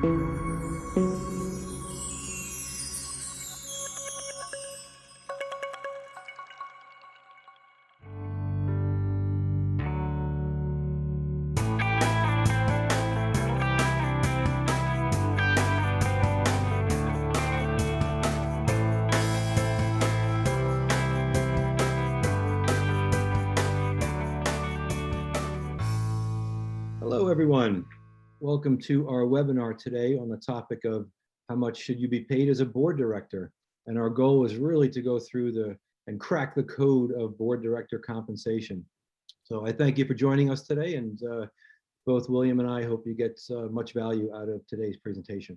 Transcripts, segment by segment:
Hello, everyone. Welcome to our webinar today on the topic of how much should you be paid as a board director. And our goal is really to go through and crack the code of board director compensation. So I thank you for joining us today, and both William and I hope you get much value out of today's presentation.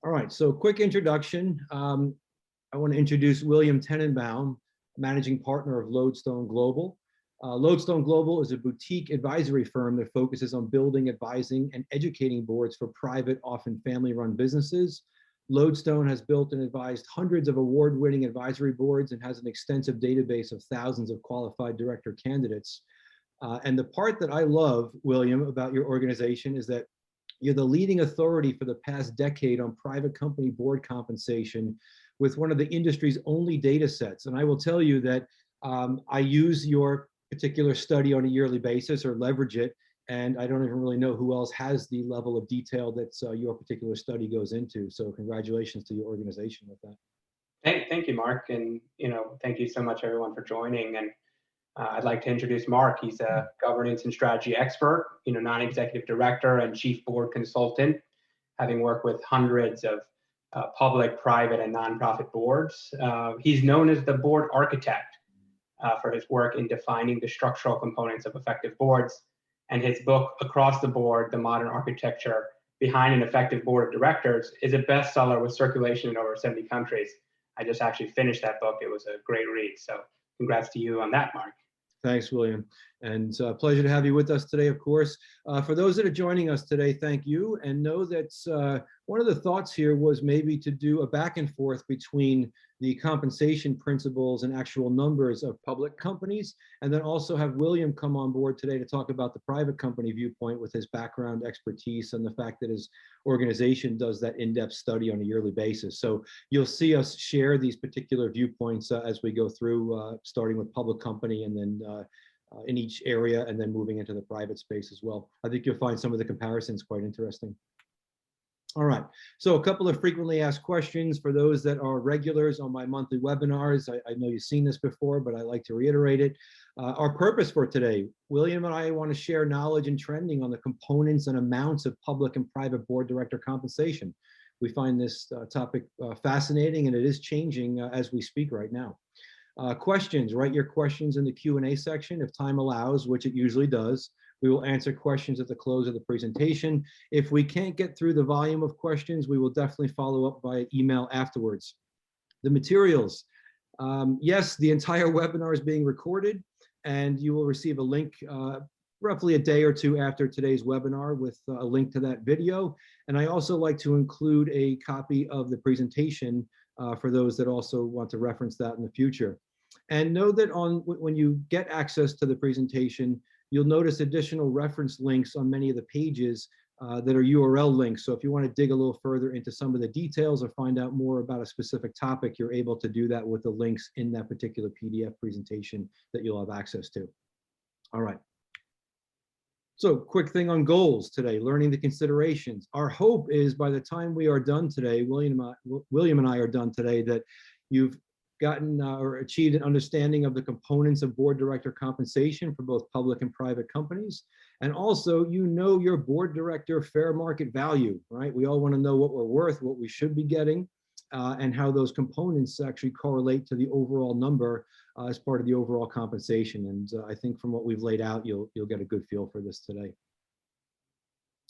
All right, so quick introduction. I want to introduce William Tenenbaum, managing partner of Lodestone Global. Lodestone Global is a boutique advisory firm that focuses on building, advising, and educating boards for private, often family-run businesses. Lodestone has built and advised hundreds of award-winning advisory boards and has an extensive database of thousands of qualified director candidates. And the part that I love, William, about your organization is that you're the leading authority for the past decade on private company board compensation with one of the industry's only data sets. And I will tell you that I use your particular study on a yearly basis or leverage it, and I don't even really know who else has the level of detail that your particular study goes into. So congratulations to your organization with that. Thank you, Mark, and thank you so much everyone for joining. And I'd like to introduce Mark. He's a governance and strategy expert, non-executive director and chief board consultant, having worked with hundreds of public, private, and nonprofit boards. He's known as the board architect for his work in defining the structural components of effective boards. And his book, Across the Board, The Modern Architecture Behind an Effective Board of Directors, is a bestseller with circulation in over 70 countries. I just actually finished that book. It was a great read. So congrats to you on that, Mark. Thanks, William. And pleasure to have you with us today, of course. For those that are joining us today, thank you. And know that one of the thoughts here was maybe to do a back and forth between the compensation principles and actual numbers of public companies, and then also have William come on board today to talk about the private company viewpoint with his background expertise and the fact that his organization does that in-depth study on a yearly basis. So you'll see us share these particular viewpoints as we go through, starting with public company and then in each area and then moving into the private space as well. I think you'll find some of the comparisons quite interesting. All right, so a couple of frequently asked questions for those that are regulars on my monthly webinars. I know you've seen this before, but I like to reiterate it. Our purpose for today, William and I want to share knowledge and trending on the components and amounts of public and private board director compensation. We find this topic fascinating, and it is changing as we speak right now. Questions, write your questions in the Q&A section if time allows, which it usually does. We will answer questions at the close of the presentation. If we can't get through the volume of questions, we will definitely follow up via email afterwards. The materials. Yes, the entire webinar is being recorded, and you will receive a link roughly a day or two after today's webinar with a link to that video. And I also like to include a copy of the presentation for those that also want to reference that in the future. And know that when you get access to the presentation, you'll notice additional reference links on many of the pages that are URL links. So if you want to dig a little further into some of the details or find out more about a specific topic, you're able to do that with the links in that particular PDF presentation that you'll have access to. All right. So quick thing on goals today, learning the considerations. Our hope is by the time we are done today, William and I are done today, that you've gotten or achieved an understanding of the components of board director compensation for both public and private companies. And also, your board director fair market value, right? We all want to know what we're worth, what we should be getting, and how those components actually correlate to the overall number as part of the overall compensation. And I think from what we've laid out, you'll get a good feel for this today.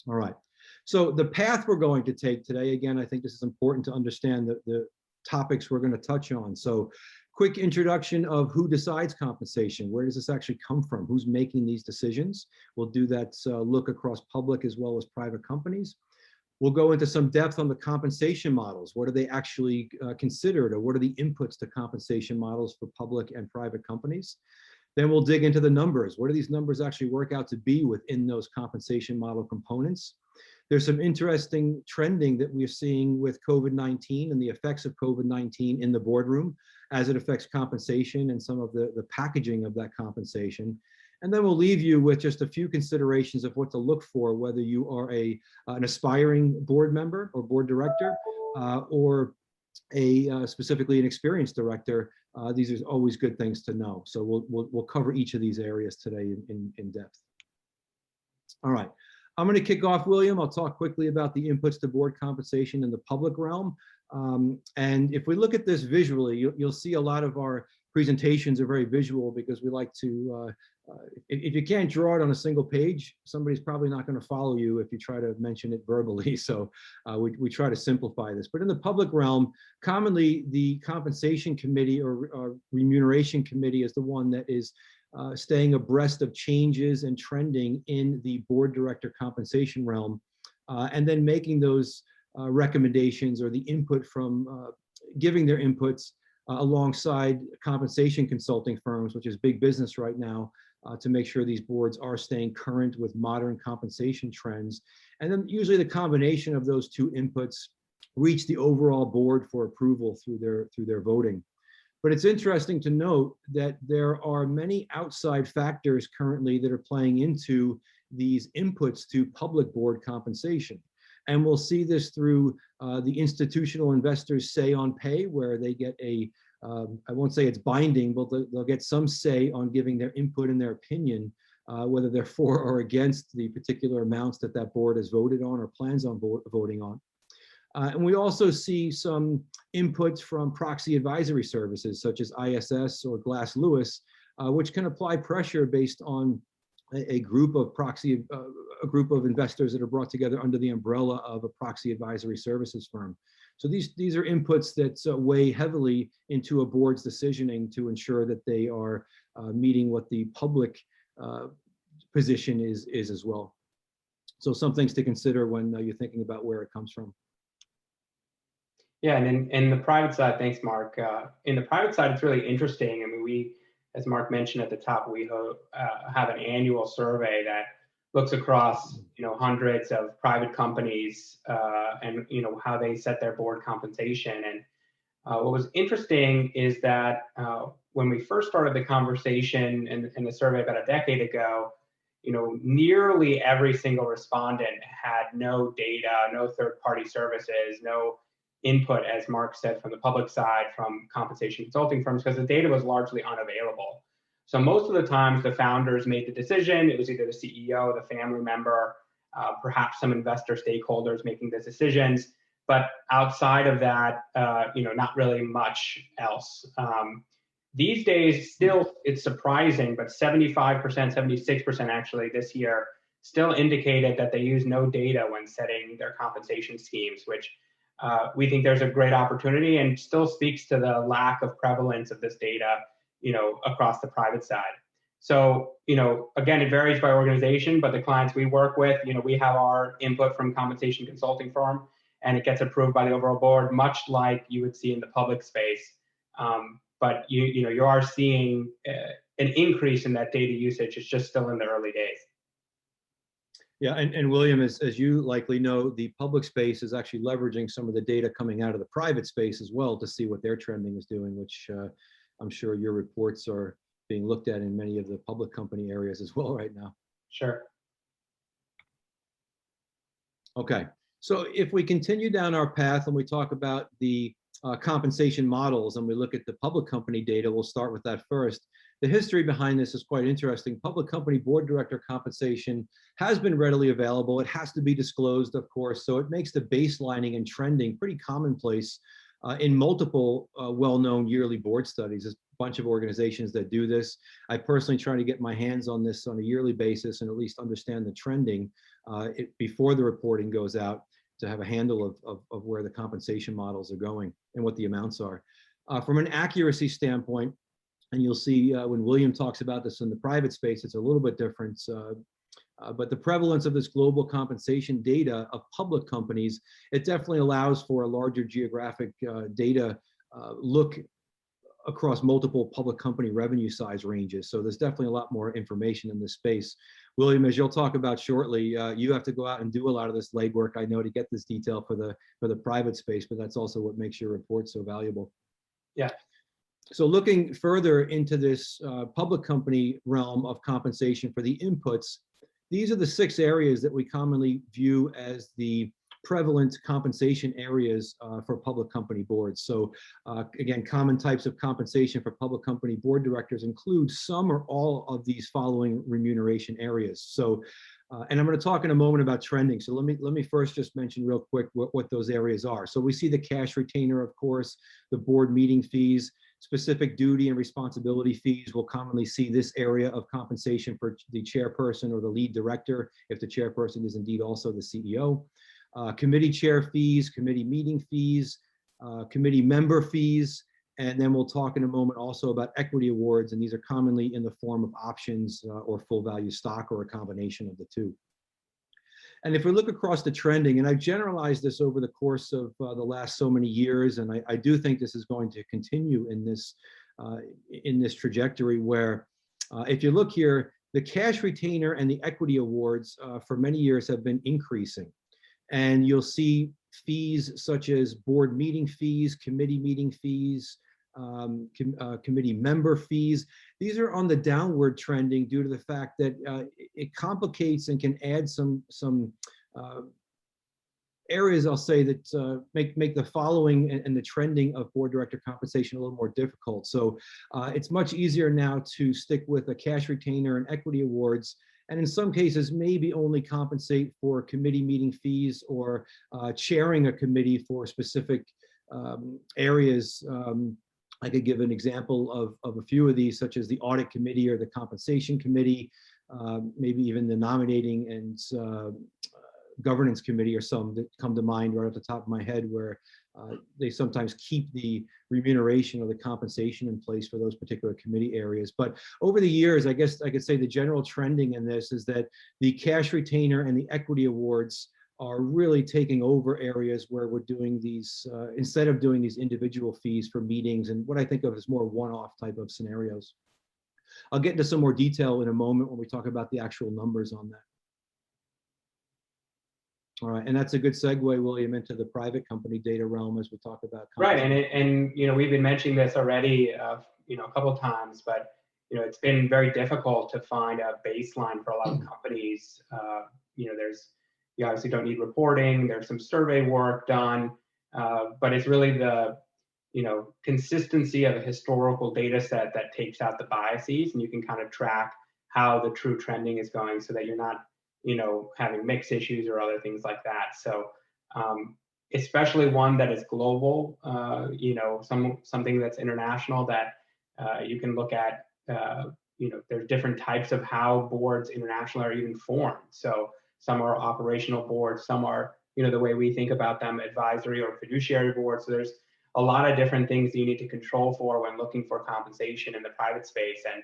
All right. So the path we're going to take today, again, I think this is important to understand the topics we're going to touch on. So quick introduction of who decides compensation. Where does this actually come from? Who's making these decisions? We'll do that look across public as well as private companies. We'll go into some depth on the compensation models. What are they actually considered, or what are the inputs to compensation models for public and private companies? Then we'll dig into the numbers. What do these numbers actually work out to be within those compensation model components? There's some interesting trending that we're seeing with COVID-19 and the effects of COVID-19 in the boardroom as it affects compensation and some of the packaging of that compensation. And then we'll leave you with just a few considerations of what to look for, whether you are an aspiring board member or board director, or specifically an experienced director. These are always good things to know. So we'll cover each of these areas today in depth. All right. I'm going to kick off, William. I'll talk quickly about the inputs to board compensation in the public realm. And if we look at this visually, you'll see a lot of our presentations are very visual because we like to, if you can't draw it on a single page, somebody's probably not going to follow you if you try to mention it verbally. So we try to simplify this. But in the public realm, commonly the compensation committee or remuneration committee is the one that is staying abreast of changes and trending in the board director compensation realm, and then making those recommendations or the input from giving their inputs alongside compensation consulting firms, which is big business right now, to make sure these boards are staying current with modern compensation trends. And then usually the combination of those two inputs reach the overall board for approval through their voting. But it's interesting to note that there are many outside factors currently that are playing into these inputs to public board compensation. And we'll see this through the institutional investors' say on pay, where they get I won't say it's binding, but they'll get some say on giving their input and their opinion, whether they're for or against the particular amounts that board has voted on or plans on voting on. And we also see some inputs from proxy advisory services such as ISS or Glass Lewis, which can apply pressure based on a group of investors that are brought together under the umbrella of a proxy advisory services firm. So these are inputs that weigh heavily into a board's decisioning to ensure that they are meeting what the public position is as well. So some things to consider when you're thinking about where it comes from. Yeah, and in the private side, thanks, Mark. In the private side, it's really interesting. I mean, we, as Mark mentioned at the top, we have an annual survey that looks across, hundreds of private companies and, how they set their board compensation. And what was interesting is that when we first started the conversation in the survey about a decade ago, nearly every single respondent had no data, no third-party services, no input, as Mark said, from the public side, from compensation consulting firms, because the data was largely unavailable. So most of the times the founders made the decision. It was either the CEO, the family member, perhaps some investor stakeholders making the decisions. But outside of that, not really much else. These days, still, it's surprising, but 75%, 76% actually this year still indicated that they use no data when setting their compensation schemes, which we think there's a great opportunity and still speaks to the lack of prevalence of this data, across the private side. So, again, it varies by organization, but the clients we work with, we have our input from compensation consulting firm, and it gets approved by the overall board, much like you would see in the public space. But you are seeing an increase in that data usage. It's just still in the early days. Yeah, and William, as you likely know, the public space is actually leveraging some of the data coming out of the private space as well to see what their trending is doing, which I'm sure your reports are being looked at in many of the public company areas as well right now. Sure. Okay, so if we continue down our path and we talk about the compensation models and we look at the public company data, we'll start with that first. The history behind this is quite interesting. Public company board director compensation has been readily available. It has to be disclosed, of course, so it makes the baselining and trending pretty commonplace in multiple well-known yearly board studies. There's a bunch of organizations that do this. I personally try to get my hands on this on a yearly basis and at least understand the trending before the reporting goes out, to have a handle of where the compensation models are going and what the amounts are. From an accuracy standpoint, and you'll see when William talks about this in the private space, it's a little bit different. But the prevalence of this global compensation data of public companies, it definitely allows for a larger geographic data look across multiple public company revenue size ranges. So there's definitely a lot more information in this space. William, as you'll talk about shortly, you have to go out and do a lot of this legwork, I know, to get this detail for the private space, but that's also what makes your report so valuable. Yeah. So looking further into this public company realm of compensation for the inputs, these are the 6 areas that we commonly view as the prevalent compensation areas for public company boards. So again, common types of compensation for public company board directors include some or all of these following remuneration areas. So, and I'm going to talk in a moment about trending. So let me first just mention real quick what those areas are. So we see the cash retainer, of course, the board meeting fees, specific duty and responsibility fees. We'll commonly see this area of compensation for the chairperson or the lead director, if the chairperson is indeed also the CEO. Committee chair fees, committee meeting fees, committee member fees, and then we'll talk in a moment also about equity awards, and these are commonly in the form of options or full value stock or a combination of the two. And if we look across the trending, and I've generalized this over the course of the last so many years, and I do think this is going to continue in this trajectory where if you look here, the cash retainer and the equity awards for many years have been increasing. And you'll see fees such as board meeting fees, committee meeting fees, committee member fees. These are on the downward trending due to the fact that it complicates and can add some areas, I'll say, that make the following and the trending of board director compensation a little more difficult. So it's much easier now to stick with a cash retainer and equity awards, and in some cases maybe only compensate for committee meeting fees or chairing a committee for specific areas. I could give an example of a few of these, such as the audit committee or the compensation committee, maybe even the nominating and governance committee are some that come to mind right off the top of my head, where they sometimes keep the remuneration or the compensation in place for those particular committee areas. But over the years, I guess I could say the general trending in this is that the cash retainer and the equity awards are really taking over areas where we're doing these, instead of doing these individual fees for meetings and what I think of as more one-off type of scenarios. I'll get into some more detail in a moment when we talk about the actual numbers on that. All right, and that's a good segue, William, into the private company data realm as we talk about. Right, and you know, we've been mentioning this already, you know, a couple of times, but you know, it's been very difficult to find a baseline for a lot of companies. You know, you obviously don't need reporting. There's some survey work done, but it's really the, you know, consistency of a historical data set that takes out the biases, and you can kind of track how the true trending is going, so that you're not, you know, having mix issues or other things like that. So especially one that is global, you know, something that's international that you can look at, you know, there's different types of how boards internationally are even formed. So some are operational boards, some are, you know, the way we think about them, advisory or fiduciary boards. So there's a lot of different things that you need to control for when looking for compensation in the private space. And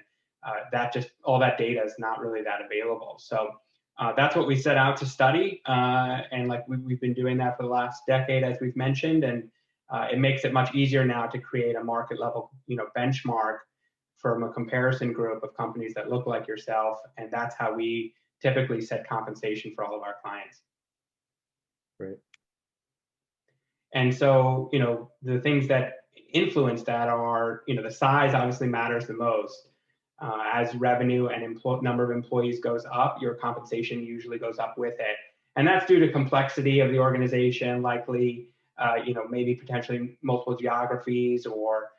that just, all that data is not really that available. So that's what we set out to study, and like we've been doing that for the last decade, as we've mentioned, and it makes it much easier now to create a market level, you know, benchmark from a comparison group of companies that look like yourself, and that's how we typically set compensation for all of our clients. Great. And so, you know, the things that influence that are, you know, the size obviously matters the most. As revenue and number of employees goes up, your compensation usually goes up with it. And that's due to complexity of the organization, likely, you know, maybe potentially multiple geographies, or,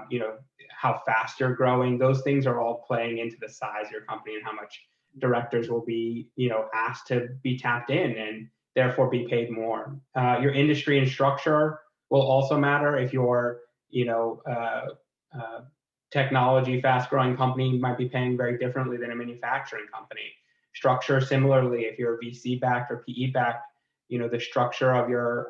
you know, how fast you're growing. Those things are all playing into the size of your company and how much directors will be, you know, asked to be tapped in and therefore be paid more. Your industry and structure will also matter. If you're, you know, technology, fast-growing company, might be paying very differently than a manufacturing company. Structure, similarly, if you're VC-backed or PE-backed, you know, the structure of your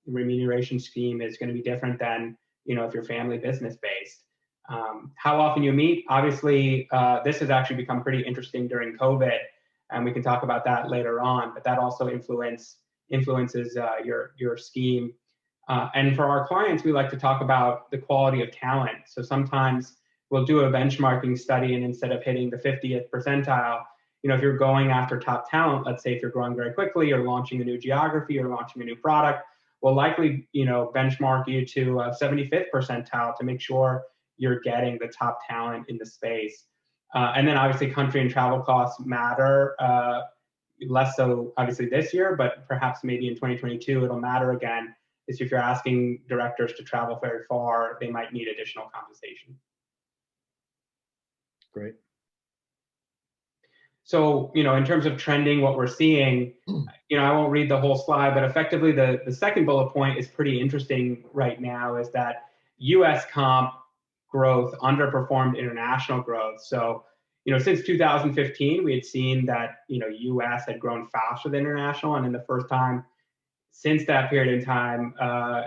remuneration scheme is going to be different than, you know, if you're family business-based. How often you meet, obviously, this has actually become pretty interesting during COVID, and we can talk about that later on, but that also influences your scheme. And for our clients, we like to talk about the quality of talent. So sometimes we'll do a benchmarking study, and instead of hitting the 50th percentile, if you're going after top talent, let's say if you're growing very quickly or launching a new geography or launching a new product, we'll likely, benchmark you to a 75th percentile to make sure you're getting the top talent in the space. And then obviously country and travel costs matter, less so obviously this year, but perhaps maybe in 2022 it'll matter again. Is if you're asking directors to travel very far, they might need additional compensation. Great. So, in terms of trending, what we're seeing, I won't read the whole slide, but effectively the second bullet point is pretty interesting right now, is that US comp growth underperformed international growth. So, since 2015, we had seen that, US had grown faster than international. And in the first time since that period in time,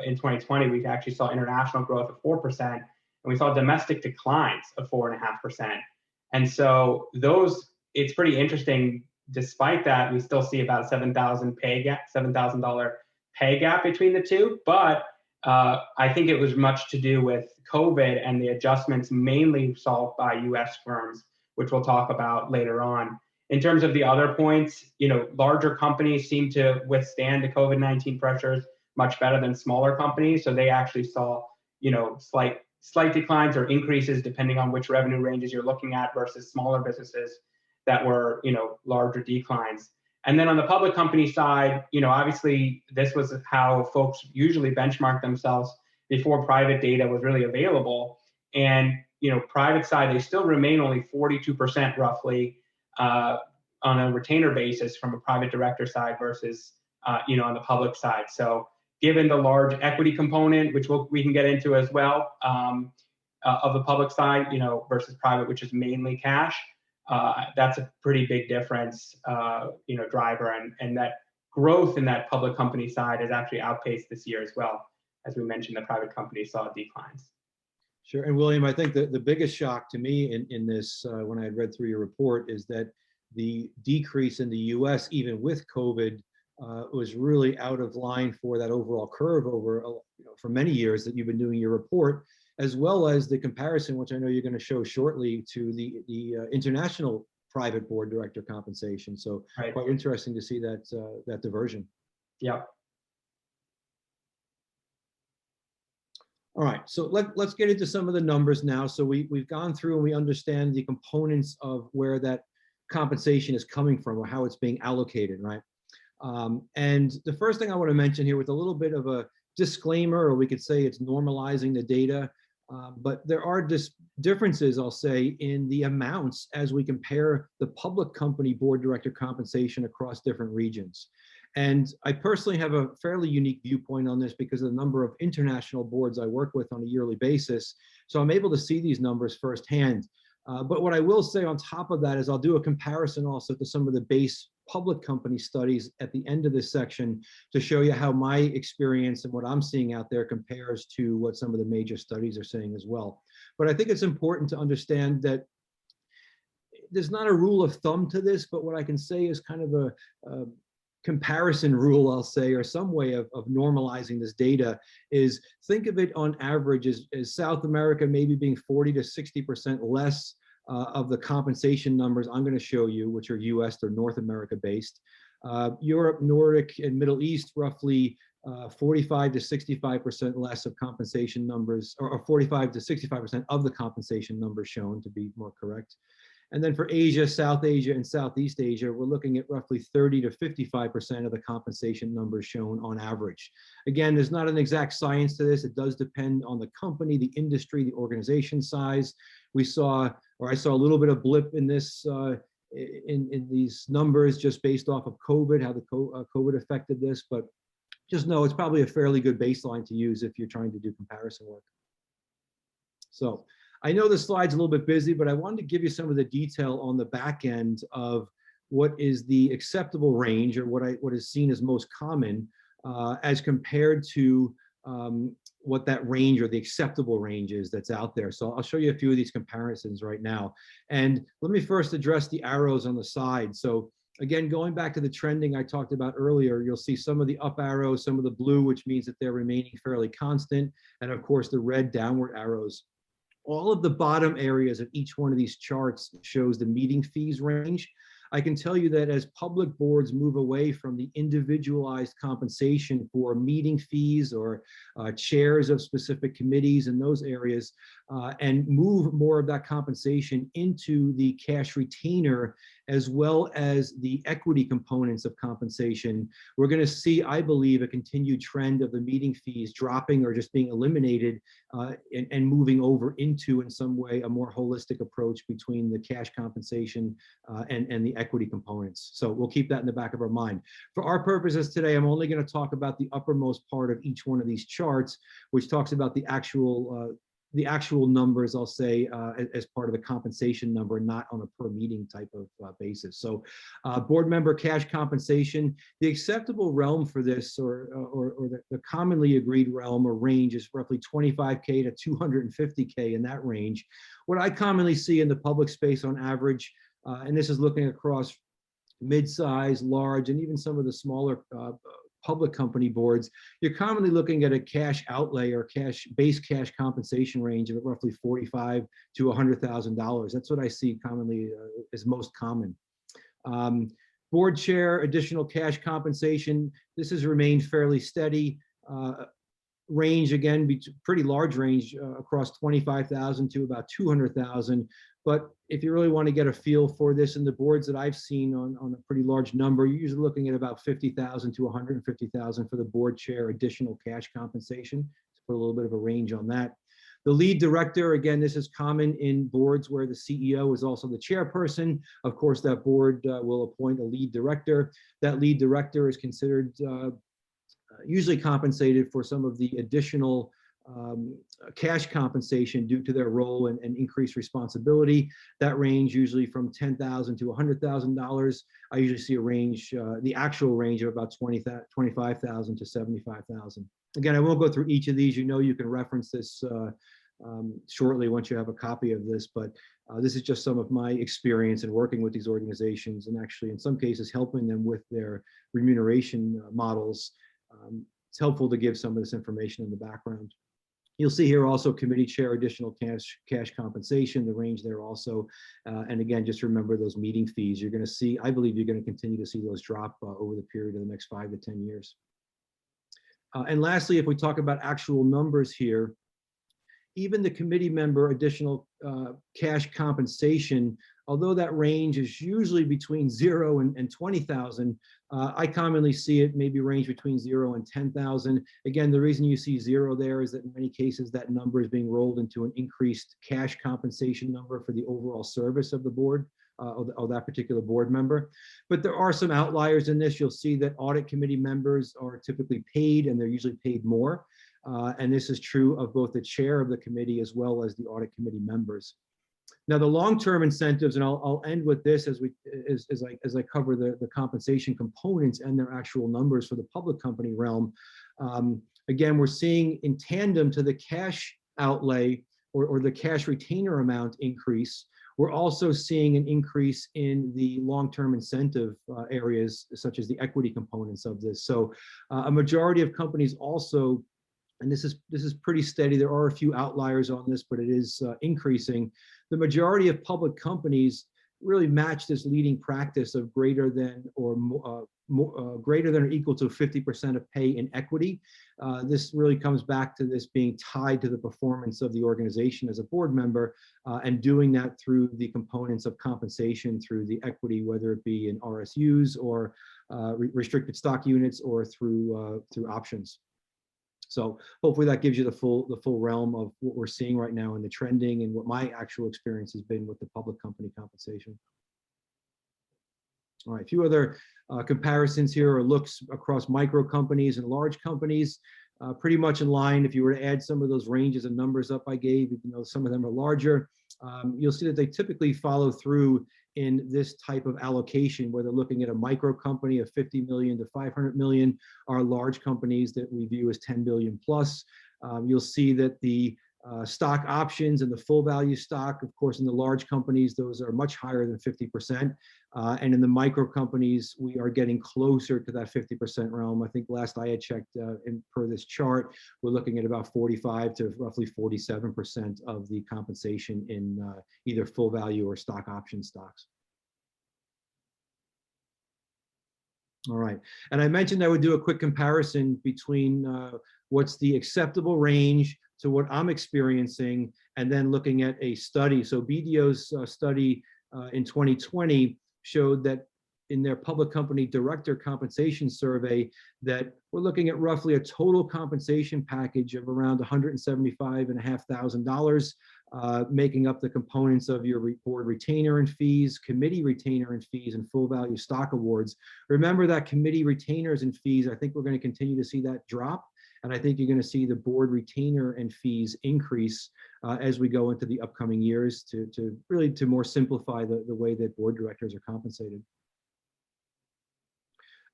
in 2020, we actually saw international growth of 4%, and we saw domestic declines of 4.5%. And so it's pretty interesting. Despite that, we still see about a $7,000 pay gap between the two. But I think it was much to do with COVID and the adjustments mainly solved by US firms, which we'll talk about later on. In terms of the other points, larger companies seem to withstand the COVID-19 pressures much better than smaller companies. So they actually saw, slight declines or increases depending on which revenue ranges you're looking at, versus smaller businesses that were, larger declines. And then on the public company side, obviously this was how folks usually benchmark themselves before private data was really available. And, private side, they still remain only 42% roughly on a retainer basis from a private director side versus, on the public side. So given the large equity component, which we can get into as well, of the public side, versus private, which is mainly cash, that's a pretty big difference, driver. And that growth in that public company side has actually outpaced this year as well. As we mentioned, the private companies saw declines. Sure. And William, I think the biggest shock to me in this, when I had read through your report, is that the decrease in the US, even with COVID, was really out of line for that overall curve over, for many years that you've been doing your report, as well as the comparison, which I know you're going to show shortly, to the international private board director compensation. So right. Quite interesting to see that that diversion. Yeah. All right, so let's get into some of the numbers now. So we've gone through and we understand the components of where that compensation is coming from, or how it's being allocated, right? And the first thing I want to mention here, with a little bit of a disclaimer, or we could say it's normalizing the data, but there are differences, I'll say, in the amounts as we compare the public company board director compensation across different regions. And I personally have a fairly unique viewpoint on this because of the number of international boards I work with on a yearly basis. So I'm able to see these numbers firsthand. But what I will say on top of that is I'll do a comparison also to some of the base public company studies at the end of this section to show you how my experience and what I'm seeing out there compares to what some of the major studies are saying as well. But I think it's important to understand that there's not a rule of thumb to this, but what I can say is kind of a comparison rule, I'll say, or some way of normalizing this data, is think of it on average as South America maybe being 40 to 60% less of the compensation numbers I'm going to show you, which are US or North America based. Europe, Nordic, and Middle East, roughly 45 to 65% less of compensation numbers, or 45 to 65% of the compensation numbers shown, to be more correct. And then for Asia, South Asia, and Southeast Asia, we're looking at roughly 30 to 55% of the compensation numbers shown on average. Again, there's not an exact science to this. It does depend on the company, the industry, the organization size. I saw a little bit of blip in this, in these numbers just based off of COVID, how the COVID affected this, but just know it's probably a fairly good baseline to use if you're trying to do comparison work. So I know the slide's a little bit busy, but I wanted to give you some of the detail on the back end of what is the acceptable range, or what is seen as most common, as compared to what that range or the acceptable range is that's out there. So I'll show you a few of these comparisons right now. And let me first address the arrows on the side. So Again, going back to the trending I talked about earlier, you'll see some of the up arrows, some of the blue, which means that they're remaining fairly constant, and of course the red downward arrows. All of the bottom areas of each one of these charts shows the meeting fees range. I can tell you that as public boards move away from the individualized compensation for meeting fees or chairs of specific committees in those areas, and move more of that compensation into the cash retainer as well as the equity components of compensation, we're going to see, I believe, a continued trend of the meeting fees dropping or just being eliminated, and moving over into, in some way, a more holistic approach between the cash compensation and the equity components. So we'll keep that in the back of our mind. For our purposes today, I'm only going to talk about the uppermost part of each one of these charts, which talks about the actual numbers, I'll say, as part of the compensation number, not on a per meeting type of basis. So board member cash compensation, the acceptable realm for this, or the commonly agreed realm or range, is roughly 25K to 250K, in that range. What I commonly see in the public space on average, and this is looking across mid-size, large, and even some of the smaller public company boards, you're commonly looking at a cash outlay or base cash compensation range of roughly $45,000 to $100,000. That's what I see commonly is most common. Board chair, additional cash compensation, this has remained fairly steady. Range, again, pretty large range across 25,000 to about 200,000. But if you really want to get a feel for this, in the boards that I've seen on a pretty large number, you're usually looking at about 50,000 to 150,000 for the board chair additional cash compensation, to put a little bit of a range on that. The lead director, again, this is common in boards where the CEO is also the chairperson. Of course, that board will appoint a lead director. That lead director is considered usually compensated for some of the additional cash compensation due to their role and increased responsibility. That range usually from $10,000 to $100,000. I usually see a range, the actual range of about $25,000 to $75,000. Again, I won't go through each of these. You know, you can reference this shortly once you have a copy of this, but this is just some of my experience in working with these organizations, and actually in some cases helping them with their remuneration models. It's helpful to give some of this information in the background. You'll see here also committee chair additional cash compensation, the range there also. And again, just remember those meeting fees. You're going to see, I believe you're going to continue to see those drop over the period of the next 5 to 10 years. And lastly, if we talk about actual numbers here, even the committee member additional cash compensation, although that range is usually between 0 and 20,000, I commonly see it maybe range between 0 and 10,000. Again, the reason you see 0 there is that in many cases that number is being rolled into an increased cash compensation number for the overall service of the board, of that particular board member. But there are some outliers in this. You'll see that audit committee members are typically paid, and they're usually paid more. And this is true of both the chair of the committee as well as the audit committee members. Now, the long-term incentives, and I'll end with this as I cover the compensation components and their actual numbers for the public company realm. Again, we're seeing in tandem to the cash outlay or the cash retainer amount increase, we're also seeing an increase in the long-term incentive areas, such as the equity components of this. So a majority of companies also, and this is pretty steady. There are a few outliers on this, but it is increasing. The majority of public companies really match this leading practice of greater than or equal to 50% of pay in equity. This really comes back to this being tied to the performance of the organization as a board member, and doing that through the components of compensation through the equity, whether it be in RSUs or restricted stock units or through options. So hopefully that gives you the full realm of what we're seeing right now in the trending and what my actual experience has been with the public company compensation. All right, a few other comparisons here, or looks across micro companies and large companies, pretty much in line. If you were to add some of those ranges and numbers up I gave, even though some of them are larger, you'll see that they typically follow through in this type of allocation, where they're looking at a micro company of 50 million to 500 million, are large companies that we view as 10 billion plus. You'll see that the stock options and the full value stock, of course, in the large companies, those are much higher than 50%. And in the micro companies, we are getting closer to that 50% realm. I think last I had checked, per this chart, we're looking at about 45 to roughly 47% of the compensation in either full value or stock option stocks. All right, and I mentioned I would do a quick comparison between what's the acceptable range to what I'm experiencing, and then looking at a study. So BDO's study in 2020 showed that in their public company director compensation survey, that we're looking at roughly a total compensation package of around $175,500, making up the components of your board retainer and fees, committee retainer and fees, and full value stock awards. Remember that committee retainers and fees, I think we're going to continue to see that drop. And I think you're going to see the board retainer and fees increase as we go into the upcoming years to really more simplify the way that board directors are compensated.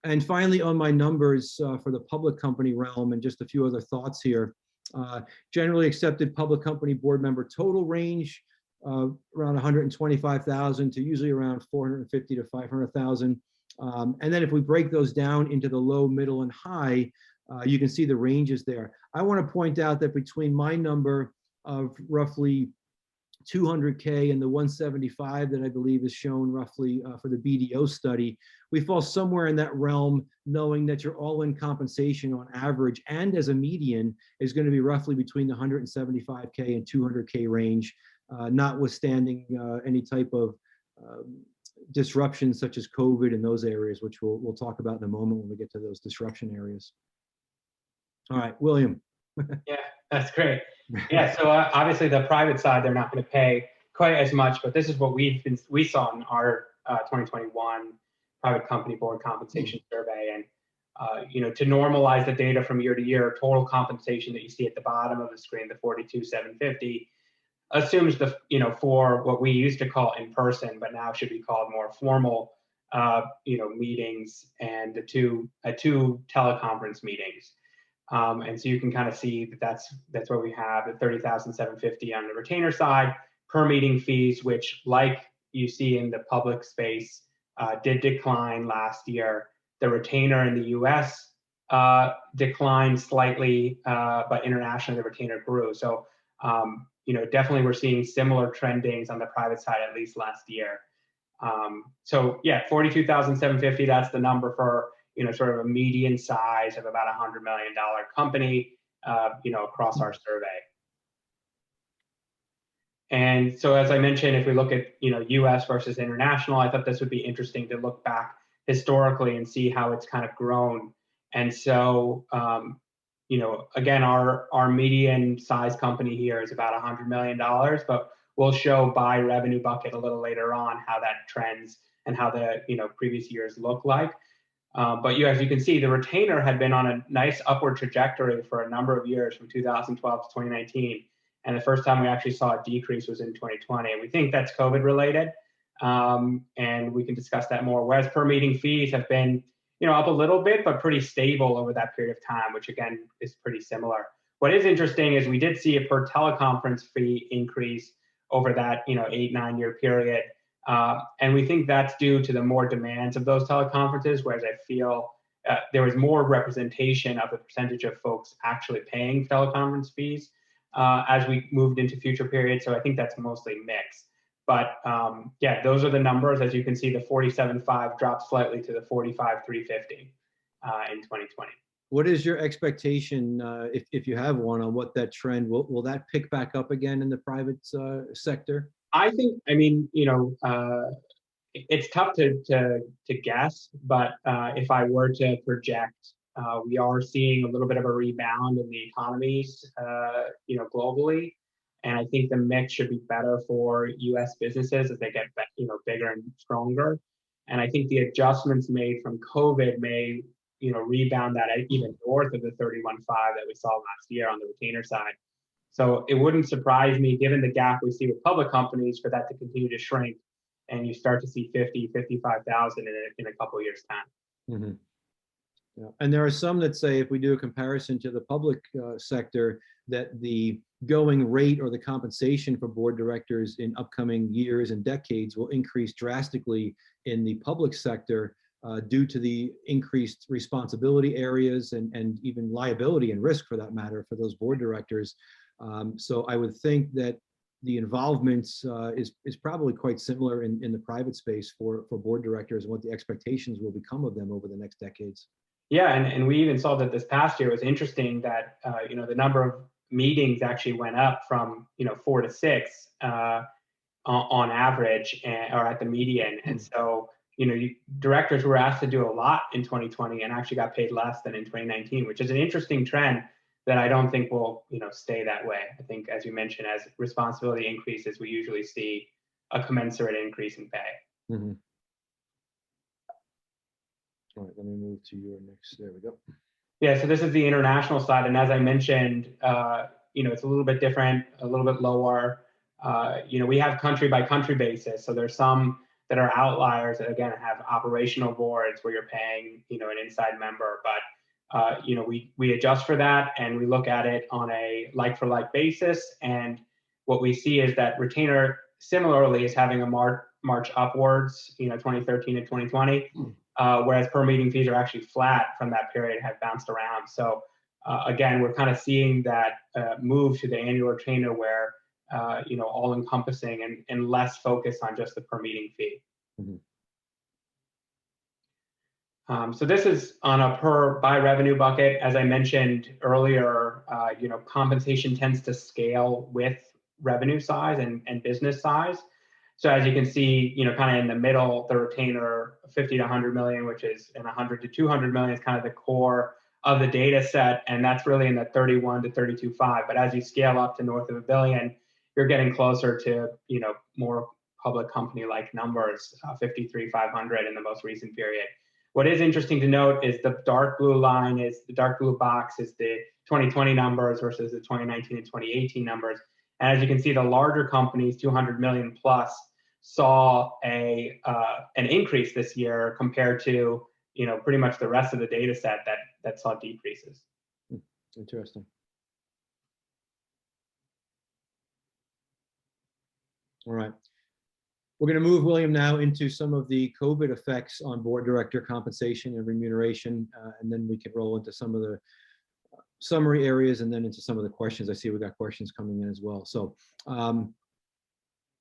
And finally, on my numbers for the public company realm, and just a few other thoughts here. Generally accepted public company board member total range around 125,000 to usually around 450 to 500,000. And then if we break those down into the low, middle, and high, you can see the ranges there. I want to point out that between my number of roughly 200K and the 175 that I believe is shown roughly for the BDO study, we fall somewhere in that realm, knowing that your all-in compensation on average and as a median is going to be roughly between the 175K and 200K range, notwithstanding any type of disruptions such as COVID in those areas, which we'll talk about in a moment when we get to those disruption areas. All right, William. Yeah, that's great. Yeah, so obviously the private side, they're not going to pay quite as much, but this is what we saw in our 2021 private company board compensation survey. And to normalize the data from year to year, total compensation that you see at the bottom of the screen, the 42,750, assumes the for what we used to call in person, but now should be called more formal meetings and the two teleconference meetings. And so you can kind of see that that's where we have the 30,750 on the retainer side, per meeting fees, which, like you see in the public space, did decline last year. The retainer in the US declined slightly, but internationally the retainer grew. So definitely we're seeing similar trendings on the private side, at least last year. So yeah, 42,750, that's the number for sort of a median size of about $100 million company, across our survey. And so, as I mentioned, if we look at, US versus international, I thought this would be interesting to look back historically and see how it's kind of grown. And so, again, our median size company here is about $100 million, but we'll show by revenue bucket a little later on how that trends and how the previous years look like. But as you can see, the retainer had been on a nice upward trajectory for a number of years from 2012 to 2019. And the first time we actually saw a decrease was in 2020. And we think that's COVID related. And we can discuss that more. Whereas per meeting fees have been, up a little bit, but pretty stable over that period of time, which again is pretty similar. What is interesting is we did see a per teleconference fee increase over that, 8-9 year period. And we think that's due to the more demands of those teleconferences, whereas I feel there was more representation of the percentage of folks actually paying teleconference fees as we moved into future periods. So I think that's mostly mixed. But yeah, those are the numbers. As you can see, the 47.5 dropped slightly to the 45,350 in 2020. What is your expectation, if you have one, on what that trend will that pick back up again in the private sector? I think, it's tough to guess, but if I were to project, we are seeing a little bit of a rebound in the economies, globally, and I think the mix should be better for U.S. businesses as they get, bigger and stronger. And I think the adjustments made from COVID may, rebound that even north of the 31.5 that we saw last year on the retainer side. So it wouldn't surprise me, given the gap we see with public companies, for that to continue to shrink, and you start to see 50, 55,000 in a couple of years' time. Mm-hmm. Yeah. And there are some that say, if we do a comparison to the public sector, that the going rate or the compensation for board directors in upcoming years and decades will increase drastically in the public sector due to the increased responsibility areas and even liability and risk, for that matter, for those board directors. So I would think that the involvement is probably quite similar in the private space for board directors and what the expectations will become of them over the next decades. Yeah, and we even saw that this past year. It was interesting that the number of meetings actually went up from 4 to 6 on average, or at the median. And so directors were asked to do a lot in 2020 and actually got paid less than in 2019, which is an interesting trend that I don't think will stay that way. I think, as you mentioned, as responsibility increases, we usually see a commensurate increase in pay. Mm-hmm. All right, let me move to your next. There we go. Yeah, so this is the international side, and as I mentioned, it's a little bit different, a little bit lower. We have country by country basis, so there's some that are outliers that again have operational boards where you're paying an inside member, but we adjust for that and we look at it on a like-for-like basis, and what we see is that retainer similarly is having a march upwards, 2013 and 2020. Whereas per meeting fees are actually flat from that period, have bounced around. So again, we're kind of seeing that move to the annual retainer where, all encompassing and less focus on just the per meeting fee. Mm-hmm. So this is on a by revenue bucket. As I mentioned earlier, compensation tends to scale with revenue size and business size. So as you can see, kind of in the middle, the retainer 50 to 100 million, which is in 100 to 200 million is kind of the core of the data set. And that's really in the 31 to 32.5. But as you scale up to north of $1 billion, you're getting closer to, more public company-like numbers, 53,500 in the most recent period. What is interesting to note is the dark blue box is the 2020 numbers versus the 2019 and 2018 numbers. And as you can see, the larger companies, 200 million plus, saw an increase this year compared to pretty much the rest of the data set that saw decreases. Interesting. All right. We're going to move, William, now into some of the COVID effects on board director compensation and remuneration, and then we can roll into some of the summary areas and then into some of the questions. I see we've got questions coming in as well. So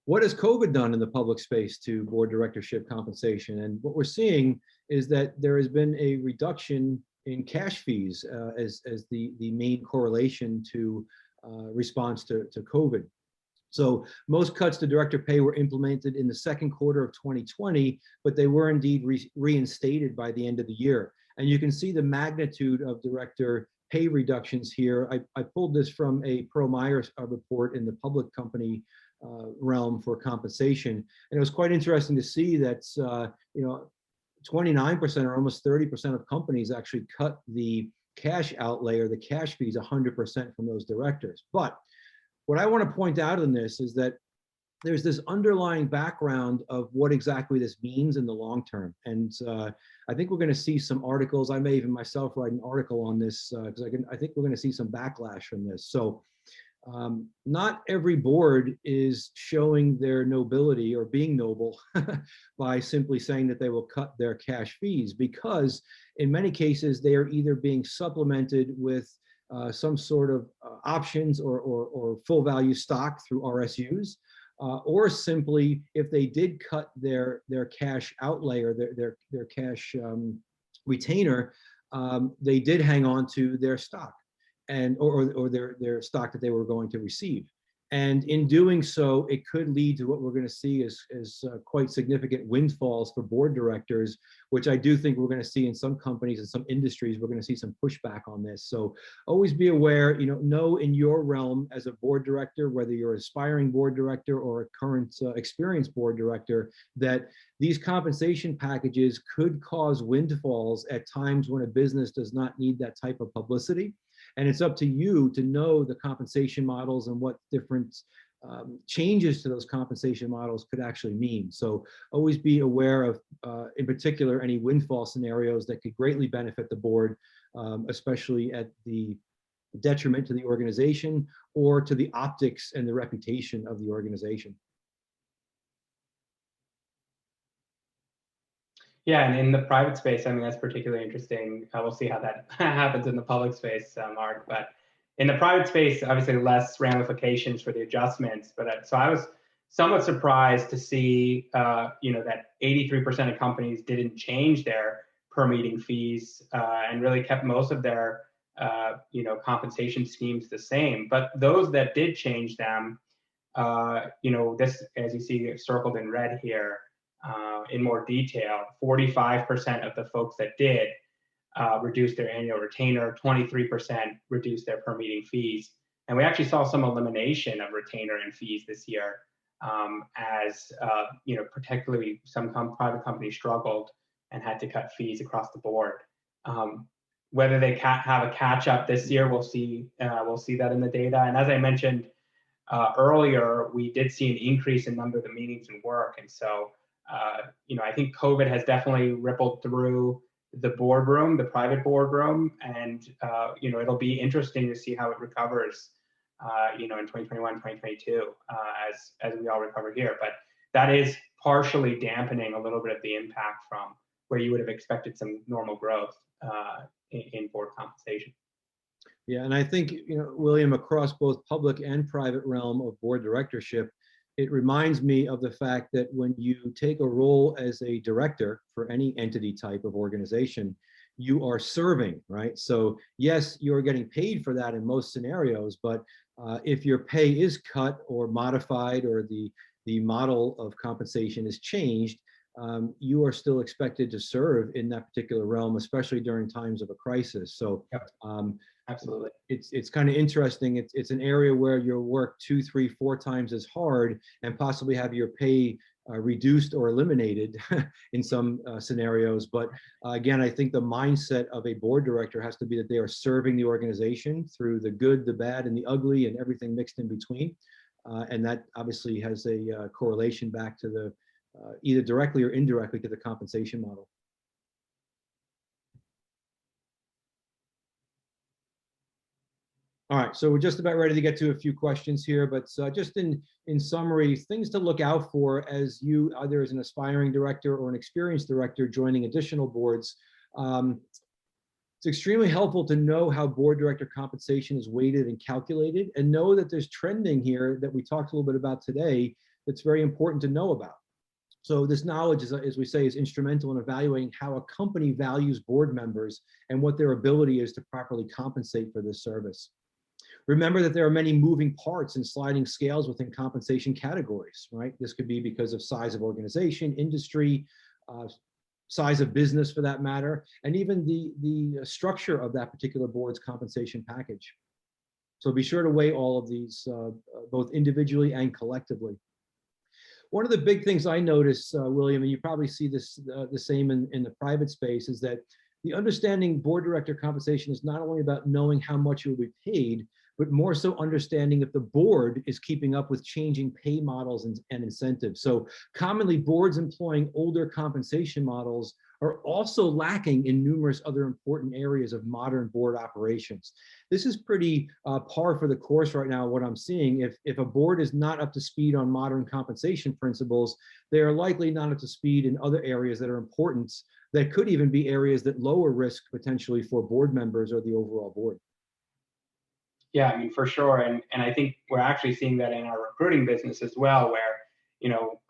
what has COVID done in the public space to board directorship compensation? And what we're seeing is that there has been a reduction in cash fees as the main correlation to response to COVID. So most cuts to director pay were implemented in the second quarter of 2020, but they were indeed reinstated by the end of the year. And you can see the magnitude of director pay reductions here. I pulled this from a Pearl Myers report in the public company realm for compensation. And it was quite interesting to see that 29% or almost 30% of companies actually cut the cash outlay or the cash fees 100% from those directors. But what I want to point out in this is that there's this underlying background of what exactly this means in the long term. And I think we're going to see some articles. I may even myself write an article on this because I think we're going to see some backlash from this. So not every board is showing their nobility or being noble by simply saying that they will cut their cash fees, because in many cases they are either being supplemented with some sort of options or full value stock through RSUs, or simply if they did cut their cash outlay or their cash retainer, they did hang on to their stock and or their stock that they were going to receive. And in doing so, it could lead to what we're going to see as quite significant windfalls for board directors, which I do think we're going to see in some companies and some industries. We're going to see some pushback on this. So always be aware, know in your realm as a board director, whether you're an aspiring board director or a current experienced board director, that these compensation packages could cause windfalls at times when a business does not need that type of publicity. And it's up to you to know the compensation models and what different changes to those compensation models could actually mean. So always be aware of, in particular, any windfall scenarios that could greatly benefit the board, especially at the detriment to the organization or to the optics and the reputation of the organization. Yeah, and in the private space, I mean, that's particularly interesting. We'll see how that happens in the public space, Mark. But in the private space, obviously less ramifications for the adjustments. But so I was somewhat surprised to see, that 83% of companies didn't change their per meeting fees and really kept most of their, compensation schemes the same. But those that did change them, this, as you see circled in red here, in more detail, 45% of the folks that did reduce their annual retainer, 23% reduced their per meeting fees. And we actually saw some elimination of retainer and fees this year, as particularly some private companies struggled and had to cut fees across the board. Whether they have a catch up this year, we'll see. We'll see that in the data. And as I mentioned earlier, we did see an increase in number of the meetings and work. And so, I think COVID has definitely rippled through the boardroom, the private boardroom, and it'll be interesting to see how it recovers, in 2021, 2022, as we all recover here. But that is partially dampening a little bit of the impact from where you would have expected some normal growth in board compensation. Yeah, and I think, William, across both public and private realm of board directorship, it reminds me of the fact that when you take a role as a director for any entity type of organization, you are serving, right? So yes, you're getting paid for that in most scenarios, but if your pay is cut or modified, or the model of compensation is changed, you are still expected to serve in that particular realm, especially during times of a crisis. So Yep. Absolutely. It's kind of interesting. It's an area where you'll work 2, 3, 4 times as hard and possibly have your pay reduced or eliminated in some scenarios. But again, I think the mindset of a board director has to be that they are serving the organization through the good, the bad, and the ugly, and everything mixed in between. And that obviously has a correlation back to the either directly or indirectly to the compensation model. All right, so we're just about ready to get to a few questions here, but just in summary, things to look out for as you, either as an aspiring director or an experienced director joining additional boards. It's extremely helpful to know how board director compensation is weighted and calculated, and know that there's trending here that we talked a little bit about today that's very important to know about. So this knowledge, as we say, is instrumental in evaluating how a company values board members and what their ability is to properly compensate for this service. Remember that there are many moving parts and sliding scales within compensation categories, right? This could be because of size of organization, industry, size of business for that matter, and even the structure of that particular board's compensation package. So be sure to weigh all of these both individually and collectively. One of the big things I notice, William, and you probably see this the same in the private space, is that the understanding board director compensation is not only about knowing how much you will be paid, but more so understanding if the board is keeping up with changing pay models and incentives. So commonly, boards employing older compensation models are also lacking in numerous other important areas of modern board operations. This is pretty par for the course right now, what I'm seeing. If a board is not up to speed on modern compensation principles, they are likely not up to speed in other areas that are important, that could even be areas that lower risk potentially for board members or the overall board. Yeah, I mean, for sure. And I think we're actually seeing that in our recruiting business as well, where,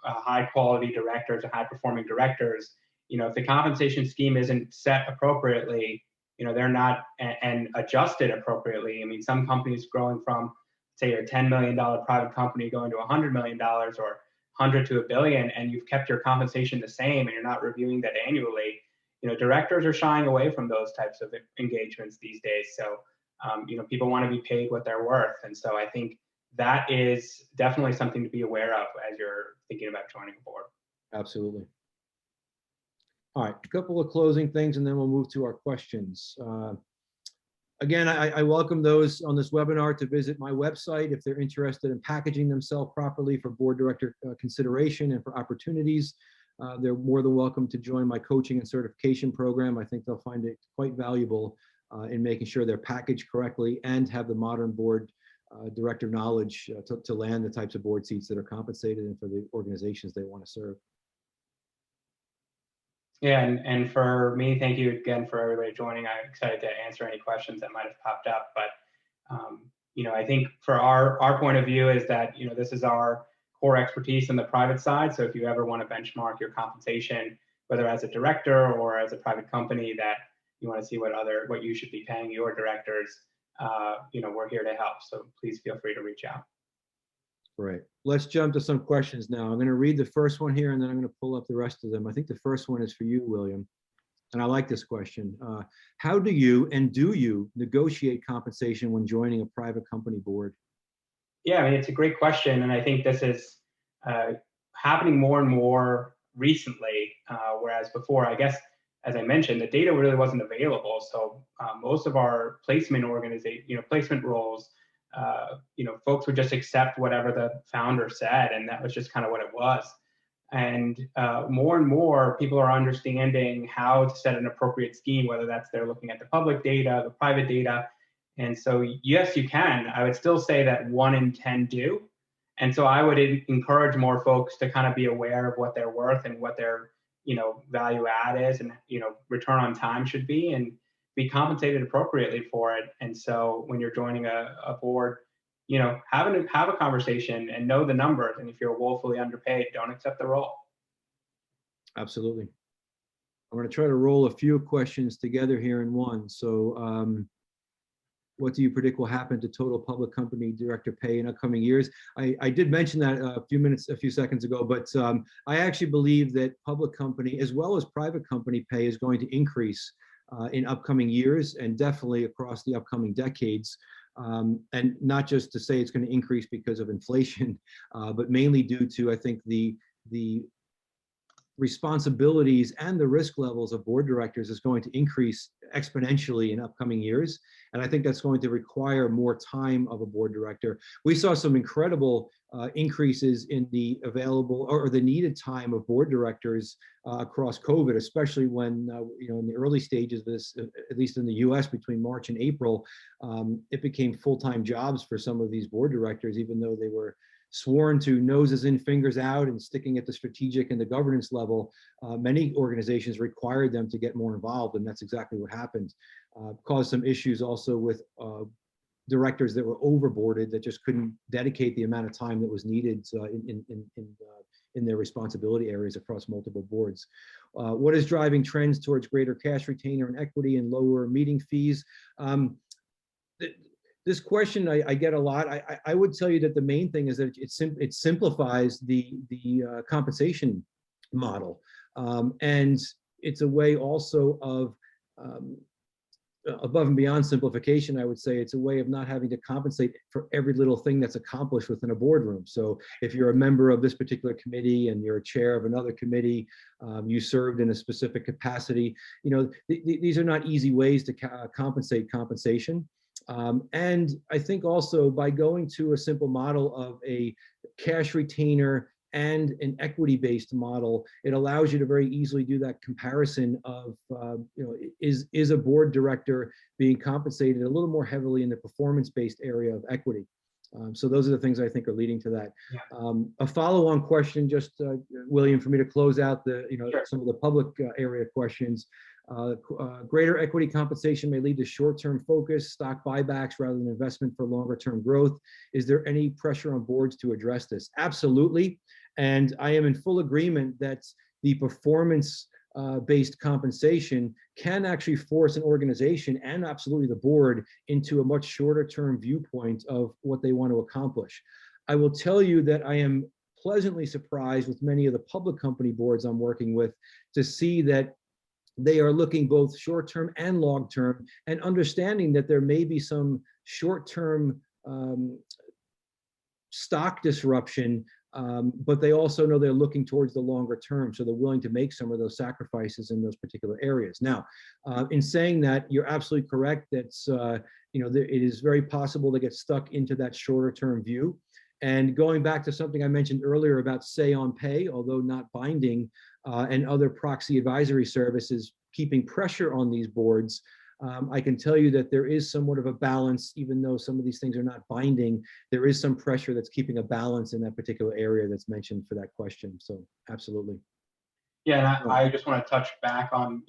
high quality directors and high performing directors, if the compensation scheme isn't set appropriately, they're not and adjusted appropriately. I mean, some companies growing from, say, a $10 million private company going to $100 million or 100 to $1 billion, and you've kept your compensation the same and you're not reviewing that annually, directors are shying away from those types of engagements these days. So, people want to be paid what they're worth. And so I think that is definitely something to be aware of as you're thinking about joining a board. Absolutely. All right, a couple of closing things, and then we'll move to our questions. Again, I welcome those on this webinar to visit my website if they're interested in packaging themselves properly for board director consideration and for opportunities. They're more than welcome to join my coaching and certification program. I think they'll find it quite valuable in making sure they're packaged correctly and have the modern board director knowledge to land the types of board seats that are compensated and for the organizations they want to serve. Yeah, and for me, thank you again for everybody joining. I'm excited to answer any questions that might have popped up. But I think for our point of view is that this is our core expertise in the private side. So if you ever want to benchmark your compensation, whether as a director or as a private company, that you want to see what you should be paying your directors, we're here to help. So please feel free to reach out. Great. Let's jump to some questions now. I'm going to read the first one here, and then I'm going to pull up the rest of them. I think the first one is for you, William. And I like this question. How do you negotiate compensation when joining a private company board? Yeah, I mean, it's a great question. And I think this is happening more and more recently, whereas before, I guess, as I mentioned, the data really wasn't available. So most of our placement placement roles, folks would just accept whatever the founder said, and that was just kind of what it was. And more people are understanding how to set an appropriate scheme, whether that's they're looking at the public data, the private data. And so, yes, you can. I would still say that 1 in 10 do. And so I would encourage more folks to kind of be aware of what they're worth and what their, value add is, and, return on time should be, and be compensated appropriately for it. And so when you're joining a board, have a conversation and know the numbers. And if you're woefully underpaid, don't accept the role. Absolutely. I'm going to try to roll a few questions together here in one. So what do you predict will happen to total public company director pay in upcoming years? I did mention that a few seconds ago, but I actually believe that public company as well as private company pay is going to increase in upcoming years, and definitely across the upcoming decades. And not just to say it's going to increase because of inflation, but mainly due to, I think, the responsibilities and the risk levels of board directors is going to increase exponentially in upcoming years. And I think that's going to require more time of a board director. We saw some incredible increases in the available or the needed time of board directors across COVID, especially when, in the early stages of this, at least in the US, between March and April, it became full-time jobs for some of these board directors, even though they were sworn to noses in, fingers out, and sticking at the strategic and the governance level. Many organizations required them to get more involved, and that's exactly what happened. Caused some issues also with directors that were overboarded, that just couldn't dedicate the amount of time that was needed in their responsibility areas across multiple boards. What is driving trends towards greater cash retainer and equity and lower meeting fees? This question I get a lot. I would tell you that the main thing is that it simplifies the compensation model, and it's a way also of above and beyond simplification. I would say it's a way of not having to compensate for every little thing that's accomplished within a boardroom. So if you're a member of this particular committee and you're a chair of another committee, you served in a specific capacity, these are not easy ways to compensate compensation. And I think also by going to a simple model of a cash retainer and an equity-based model, it allows you to very easily do that comparison of, is a board director being compensated a little more heavily in the performance-based area of equity? So those are the things I think are leading to that. Yeah. A follow-on question, just William, for me to close out the, Sure. Some of the public area questions. Greater equity compensation may lead to short-term focus, stock buybacks rather than investment for longer-term growth. Is there any pressure on boards to address this? Absolutely. And I am in full agreement that the performance-based compensation can actually force an organization and absolutely the board into a much shorter-term viewpoint of what they want to accomplish. I will tell you that I am pleasantly surprised with many of the public company boards I'm working with to see that they are looking both short-term and long-term, and understanding that there may be some short-term stock disruption, but they also know they're looking towards the longer term, so they're willing to make some of those sacrifices in those particular areas. Now, in saying that, you're absolutely correct that it is very possible to get stuck into that shorter-term view. And going back to something I mentioned earlier about say on pay, although not binding, and other proxy advisory services keeping pressure on these boards, I can tell you that there is somewhat of a balance, even though some of these things are not binding, there is some pressure that's keeping a balance in that particular area that's mentioned for that question. So absolutely. Yeah, and Right. I just want to touch back on,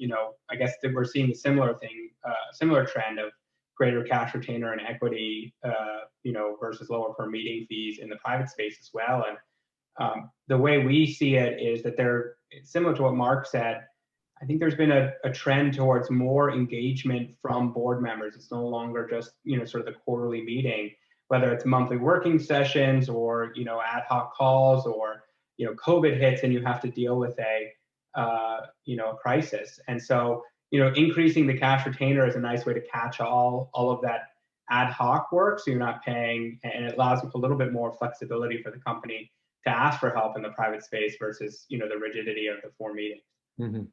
I guess that we're seeing a similar thing, similar trend of greater cash retainer and equity, versus lower per meeting fees in the private space as well. And the way we see it is that they're similar to what Mark said. I think there's been a trend towards more engagement from board members. It's no longer just, sort of the quarterly meeting, whether it's monthly working sessions or, ad hoc calls, or, COVID hits and you have to deal with a crisis. And so, increasing the cash retainer is a nice way to catch all of that ad hoc work. So you're not paying, and it allows a little bit more flexibility for the company to ask for help in the private space versus, the rigidity of the 4 meetings. Mhm.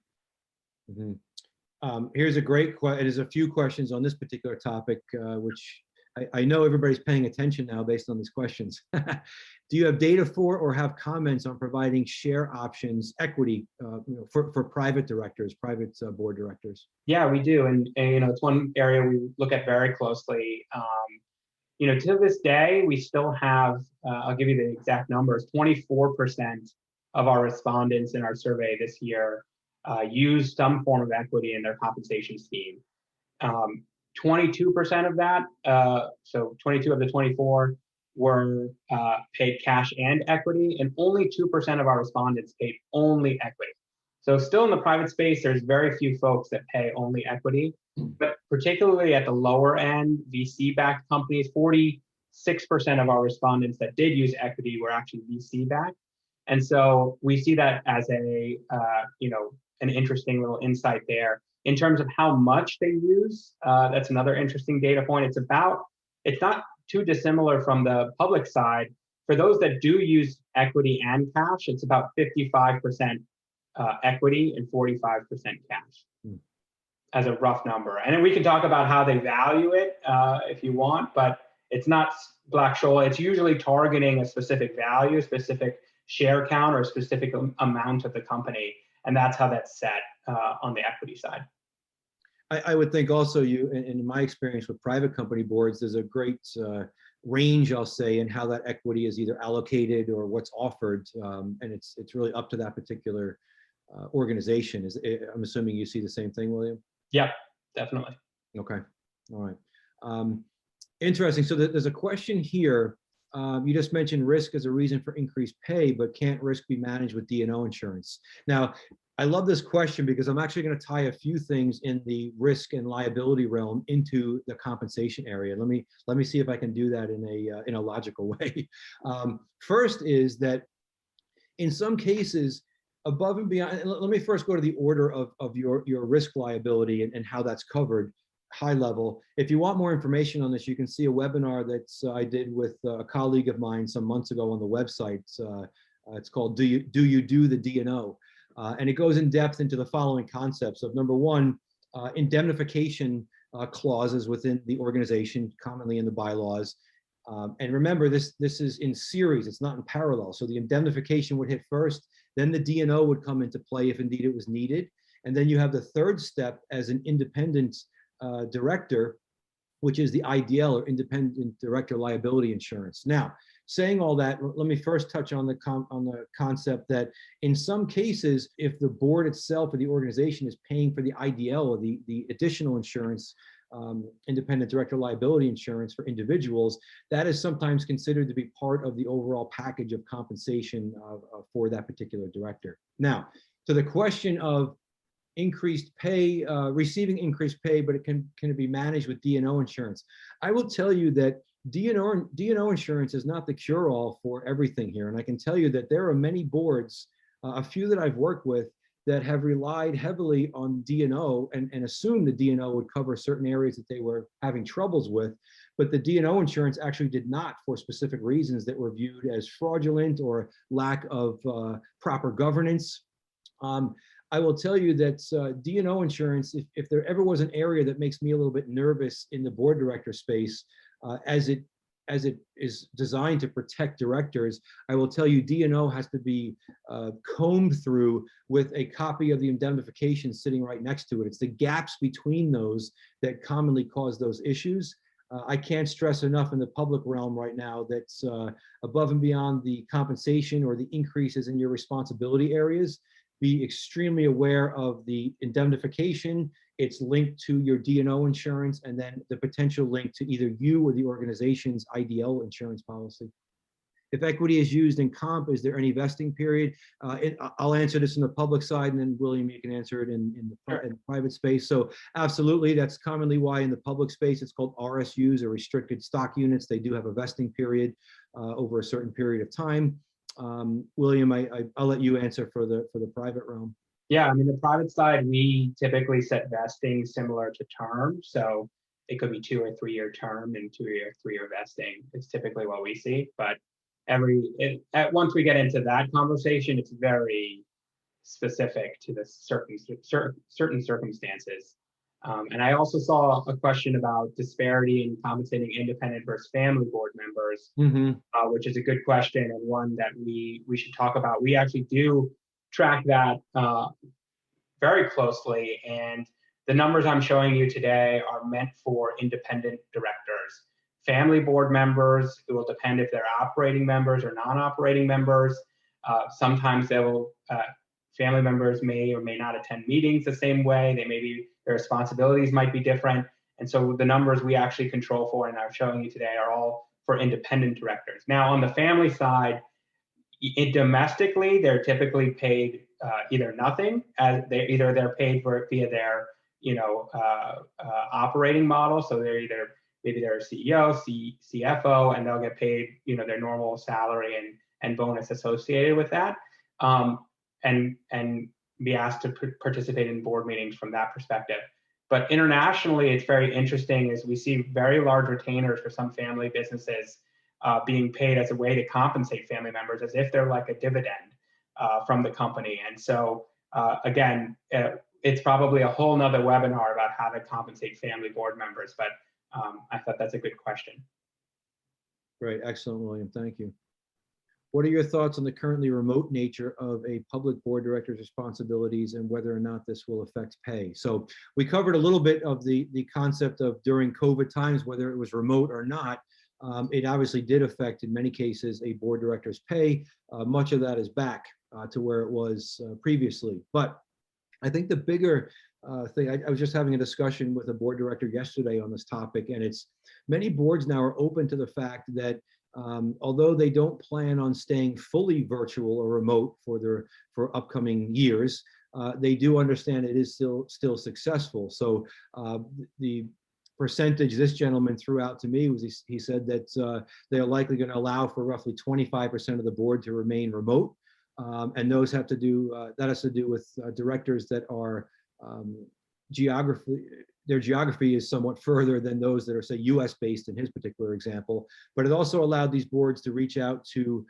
Mhm. Here's a great question. There's a few questions on this particular topic, which I know everybody's paying attention now based on these questions. Do you have data for or have comments on providing share options, equity, for private directors, private board directors? Yeah, we do. And it's one area we look at very closely. To this day, we still have, I'll give you the exact numbers, 24% of our respondents in our survey this year use some form of equity in their compensation scheme. 22% of that, so 22 of the 24 were paid cash and equity, and only 2% of our respondents paid only equity. So still in the private space, there's very few folks that pay only equity, but particularly at the lower end, VC-backed companies, 46% of our respondents that did use equity were actually VC-backed. And so we see that as an interesting little insight there. In terms of how much they use, that's another interesting data point. It's not too dissimilar from the public side. For those that do use equity and cash, it's about 55% equity and 45% cash as a rough number. And then we can talk about how they value it if you want, but it's not Black-Scholes. It's usually targeting a specific value, a specific share count, or a specific amount of the company. And that's how that's set on the equity side. I would think also in my experience with private company boards, there's a great range, I'll say, in how that equity is either allocated or what's offered. And it's really up to that particular organization. I'm assuming you see the same thing, William? Yeah, definitely. Okay, all right. Interesting. So there's a question here. You just mentioned risk as a reason for increased pay, but can't risk be managed with D&O insurance? Now, I love this question because I'm actually going to tie a few things in the risk and liability realm into the compensation area. Let me see if I can do that in a logical way. First is that in some cases, above and beyond, and let me first go to the order of your risk liability and how that's covered high level. If you want more information on this, you can see a webinar that I did with a colleague of mine some months ago on the website. It's called Do You Do the D&O? And it goes in depth into the following concepts of, number one, indemnification clauses within the organization, commonly in the bylaws. And remember, this is in series, it's not in parallel. So the indemnification would hit first, then the D&O would come into play if indeed it was needed. And then you have the third step as an independent director, which is the IDL, or independent director liability insurance. Now, saying all that, let me first touch on the concept that in some cases, if the board itself or the organization is paying for the IDL or the additional insurance, independent director liability insurance for individuals, that is sometimes considered to be part of the overall package of compensation for that particular director. Now, to the question of increased pay, receiving increased pay, but can it be managed with D&O insurance? I will tell you that D&O insurance is not the cure-all for everything here. And I can tell you that there are many boards, a few that I've worked with, that have relied heavily on D&O and assumed the D&O would cover certain areas that they were having troubles with. But the D&O insurance actually did not, for specific reasons that were viewed as fraudulent or lack of proper governance. I will tell you that D&O insurance, if there ever was an area that makes me a little bit nervous in the board director space, as it is designed to protect directors, I will tell you D&O has to be combed through with a copy of the indemnification sitting right next to it. It's the gaps between those that commonly cause those issues. I can't stress enough in the public realm right now that above and beyond the compensation or the increases in your responsibility areas, be extremely aware of the indemnification. It's linked to your D&O insurance, and then the potential link to either you or the organization's IDL insurance policy. If equity is used in comp, is there any vesting period? I'll answer this in the public side, and then William, you can answer it in the private space. So absolutely, that's commonly why in the public space it's called RSUs, or restricted stock units. They do have a vesting period over a certain period of time. William, I'll let you answer for the private realm. Yeah, I mean, the private side, we typically set vesting similar to term. So it could be 2 or 3 year term and 2 or 3 year vesting. It's typically what we see. But once we get into that conversation, it's very specific to the certain circumstances. And I also saw a question about disparity in compensating independent versus family board members, which is a good question and one that we should talk about. We actually do track that very closely, and the numbers I'm showing you today are meant for independent directors. Family board members, it will depend if they're operating members or non-operating members. Sometimes family members may or may not attend meetings the same way. Their responsibilities might be different. And so the numbers we actually control for and I'm showing you today are all for independent directors. Now on the family side, domestically, they're typically paid either nothing, as they're paid via their operating model. So maybe they're a CEO, CFO, and they'll get paid their normal salary and bonus associated with that, and be asked to participate in board meetings from that perspective. But internationally, it's very interesting as we see very large retainers for some family businesses being paid as a way to compensate family members as if they're like a dividend from the company. And so again, it's probably a whole nother webinar about how to compensate family board members, but I thought that's a good question. Great, excellent, William, thank you. What are your thoughts on the currently remote nature of a public board director's responsibilities and whether or not this will affect pay? So we covered a little bit of the concept of during COVID times, whether it was remote or not. It obviously did affect, in many cases, a board director's pay. Much of that is back to where it was previously. But I think the bigger thing, I was just having a discussion with a board director yesterday on this topic, and it's many boards now are open to the fact that although they don't plan on staying fully virtual or remote for upcoming years, they do understand it is still successful. So the percentage this gentleman threw out to me was he said that they're likely going to allow for roughly 25% of the board to remain remote, and those have to do that has to do with directors that are their geography is somewhat further than those that are, say, US based in his particular example. But it also allowed these boards to reach out to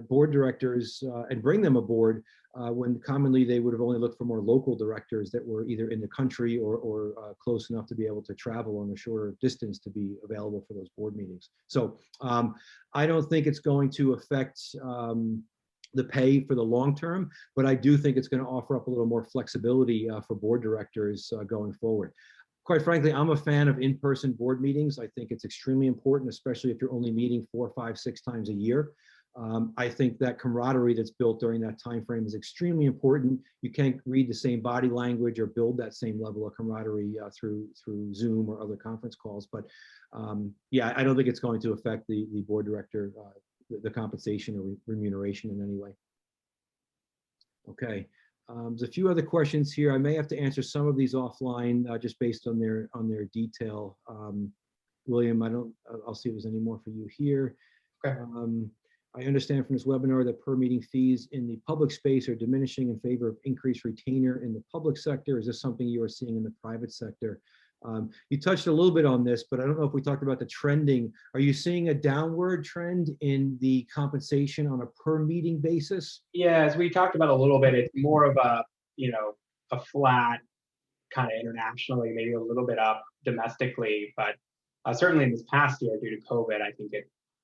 board directors and bring them aboard when commonly they would have only looked for more local directors that were either in the country or close enough to be able to travel on a shorter distance to be available for those board meetings. So I don't think it's going to affect the pay for the long term, but I do think it's going to offer up a little more flexibility for board directors going forward. Quite frankly, I'm a fan of in-person board meetings. I think it's extremely important, especially if you're only meeting 4, 5, 6 times a year. I think that camaraderie that's built during that time frame is extremely important. You can't read the same body language or build that same level of camaraderie through Zoom or other conference calls. But yeah, I don't think it's going to affect the board director, the compensation or remuneration in any way. Okay. There's a few other questions here. I may have to answer some of these offline just based on their detail. William, I'll see if there's any more for you here. Okay. I understand from this webinar that per meeting fees in the public space are diminishing in favor of increased retainer in the public sector. Is this something you are seeing in the private sector? You touched a little bit on this, but I don't know if we talked about the trending. Are you seeing a downward trend in the compensation on a per meeting basis? Yeah, as we talked about a little bit, it's more of a flat kind of internationally, maybe a little bit up domestically, but certainly in this past year due to COVID, I think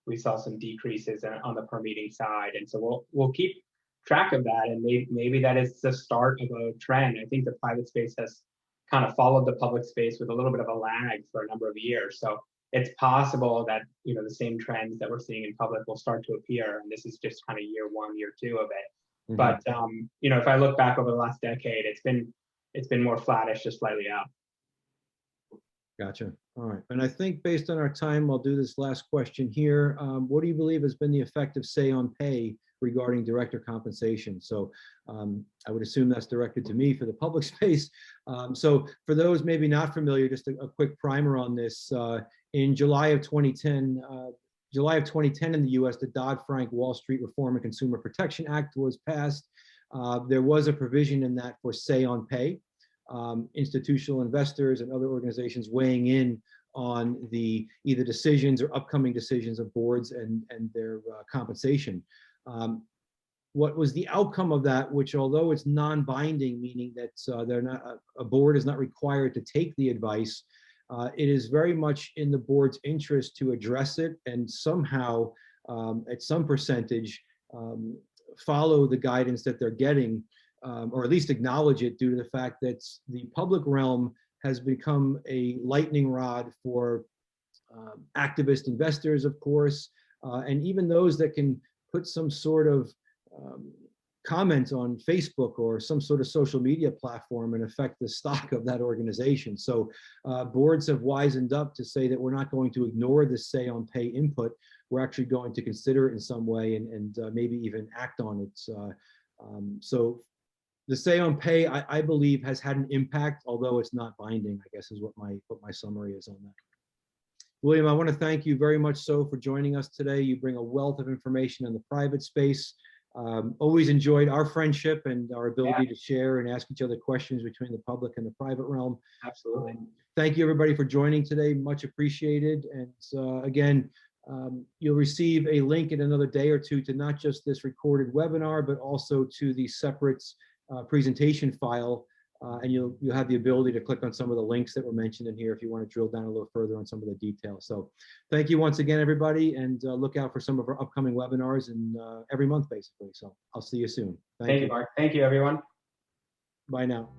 we saw some decreases on the per meeting side, and so we'll keep track of that, and maybe that is the start of a trend. I think the private space has kind of followed the public space with a little bit of a lag for a number of years. So it's possible that the same trends that we're seeing in public will start to appear, and this is just kind of year 1, year 2 of it. But if I look back over the last decade, it's been more flattish, just slightly out. Gotcha. All right. And I think based on our time, I'll do this last question here. What do you believe has been the effect of say on pay regarding director compensation? So I would assume that's directed to me for the public space. So for those maybe not familiar, just a quick primer on this. In July of 2010 in the US, the Dodd-Frank Wall Street Reform and Consumer Protection Act was passed. There was a provision in that for say on pay. Institutional investors and other organizations weighing in on the either decisions or upcoming decisions of boards and their compensation. What was the outcome of that, which although it's non-binding, meaning that a board is not required to take the advice, it is very much in the board's interest to address it and somehow, at some percentage, follow the guidance that they're getting, or at least acknowledge it, due to the fact that the public realm has become a lightning rod for activist investors, of course, and even those that can put some sort of comment on Facebook or some sort of social media platform and affect the stock of that organization. So boards have wisened up to say that we're not going to ignore this say on pay input. We're actually going to consider it in some way and maybe even act on it. So the say on pay, I believe, has had an impact, although it's not binding, I guess is what my summary is on that. William, I want to thank you very much so for joining us today. You bring a wealth of information in the private space. Always enjoyed our friendship and our ability to share and ask each other questions between the public and the private realm. Absolutely. Thank you everybody for joining today, much appreciated. And again, you'll receive a link in another day or two to not just this recorded webinar, but also to the separate presentation file, and you'll have the ability to click on some of the links that were mentioned in here if you want to drill down a little further on some of the details. So thank you once again, everybody, and look out for some of our upcoming webinars and every month, basically. So I'll see you soon. Thank you, Mark. Thank you, everyone. Bye now.